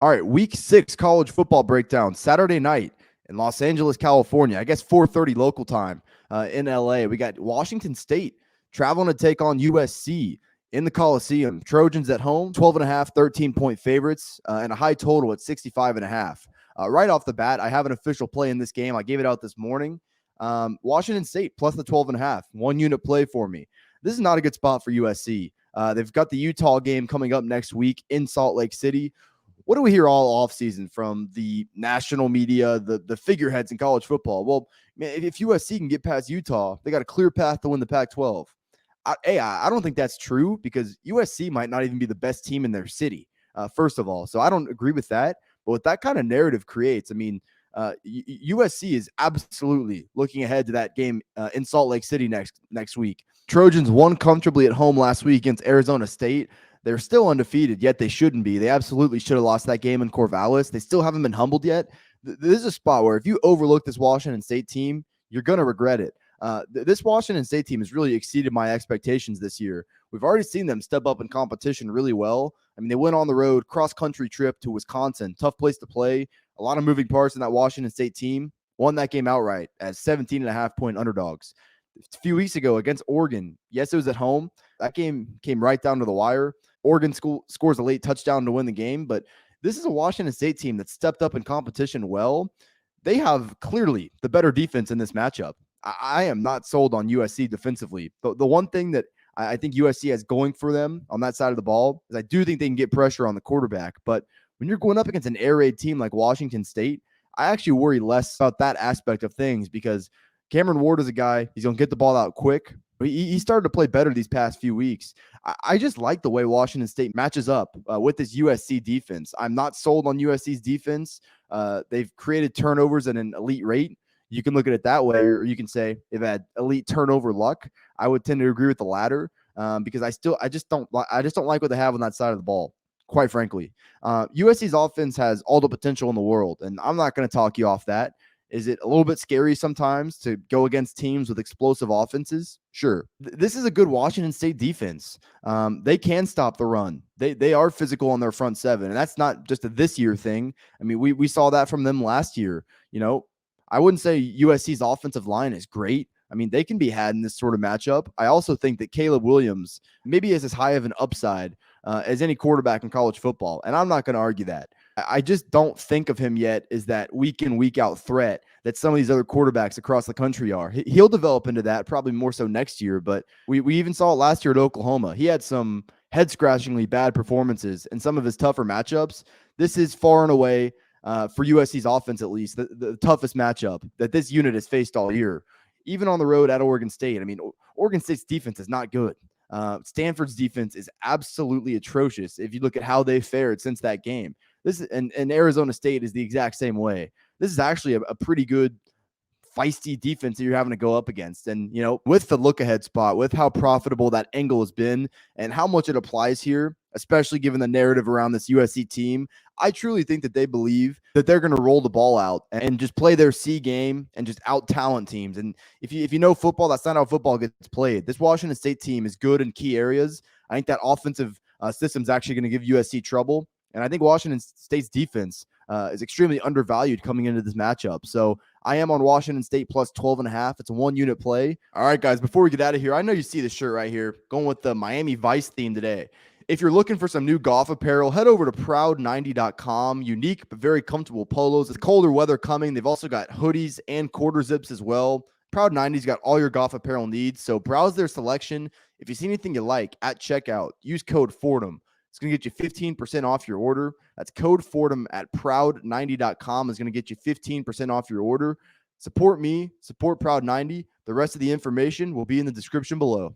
All right, week 6 college football breakdown, Saturday night in Los Angeles, California. I guess 4:30 local time in LA. We got Washington State traveling to take on USC in the Coliseum. Trojans at home, 12.5, 13-point favorites, and a high total at 65.5. Right off the bat, I have an official play in this game. I gave it out this morning. Washington State plus the 12.5, 1 unit play for me. This is not a good spot for USC. They've got the Utah game coming up next week in Salt Lake City. What do we hear all offseason from the national media, the figureheads in college football? Well, man, if USC can get past Utah, they got a clear path to win the Pac-12. I don't think that's true because USC might not even be the best team in their city, first of all. So I don't agree with that. But what that kind of narrative creates, I mean, USC is absolutely looking ahead to that game in Salt Lake City next week. Trojans won comfortably at home last week against Arizona State. They're still undefeated, yet they shouldn't be. They absolutely should have lost that game in Corvallis. They still haven't been humbled yet. This is a spot where if you overlook this Washington State team, you're going to regret it. This Washington State team has really exceeded my expectations this year. We've already seen them step up in competition really well. I mean, they went on the road, cross-country trip to Wisconsin, tough place to play, a lot of moving parts in that Washington State team, won that game outright as 17.5-point underdogs. A few weeks ago against Oregon, yes, it was at home. That game came right down to the wire. Oregon scores a late touchdown to win the game, but this is a Washington State team that stepped up in competition well. They have clearly the better defense in this matchup. I am not sold on USC defensively. The one thing that I think USC has going for them on that side of the ball is I do think they can get pressure on the quarterback. But when you're going up against an air raid team like Washington State, I actually worry less about that aspect of things because Cameron Ward is a guy, he's going to get the ball out quick. He started to play better these past few weeks. I just like the way Washington State matches up with this USC defense. I'm not sold on USC's defense. They've created turnovers at an elite rate. You can look at it that way, or you can say they've had elite turnover luck. I would tend to agree with the latter because I just don't like what they have on that side of the ball. Quite frankly, USC's offense has all the potential in the world, and I'm not going to talk you off that. Is it a little bit scary sometimes to go against teams with explosive offenses? Sure. This is a good Washington State defense. They can stop the run. They are physical on their front seven, and that's not just a this year thing. I mean, we saw that from them last year. You know, I wouldn't say USC's offensive line is great. I mean, they can be had in this sort of matchup. I also think that Caleb Williams maybe is as high of an upside as any quarterback in college football, and I'm not going to argue that. I just don't think of him yet as that week in, week out threat that some of these other quarterbacks across the country are. He'll develop into that probably more so next year, but we even saw it last year at Oklahoma. He had some head-scratchingly bad performances in some of his tougher matchups. This is far and away, for USC's offense at least, the toughest matchup that this unit has faced all year, even on the road at Oregon State. I mean, Oregon State's defense is not good. Stanford's defense is absolutely atrocious if you look at how they fared since that game. This and Arizona State is the exact same way. This is actually a pretty good feisty defense that you're having to go up against. And, you know, with the look ahead spot, with how profitable that angle has been and how much it applies here, especially given the narrative around this USC team, I truly think that they believe that they're going to roll the ball out and just play their C game and just out talent teams. And if you know football, that's not how football gets played. This Washington State team is good in key areas. I think that offensive system is actually going to give USC trouble. And I think Washington State's defense is extremely undervalued coming into this matchup. So I am on Washington State plus 12.5. It's a 1-unit play. All right, guys, before we get out of here, I know you see the shirt right here, going with the Miami Vice theme today. If you're looking for some new golf apparel, head over to proud90.com. Unique but very comfortable polos. With colder weather coming, they've also got hoodies and quarter zips as well. Proud 90's got all your golf apparel needs, so browse their selection. If you see anything you like at checkout, use code Fordham. It's going to get you 15% off your order. That's code Fordham at proud90.com is going to get you 15% off your order. Support me, support Proud 90. The rest of the information will be in the description below.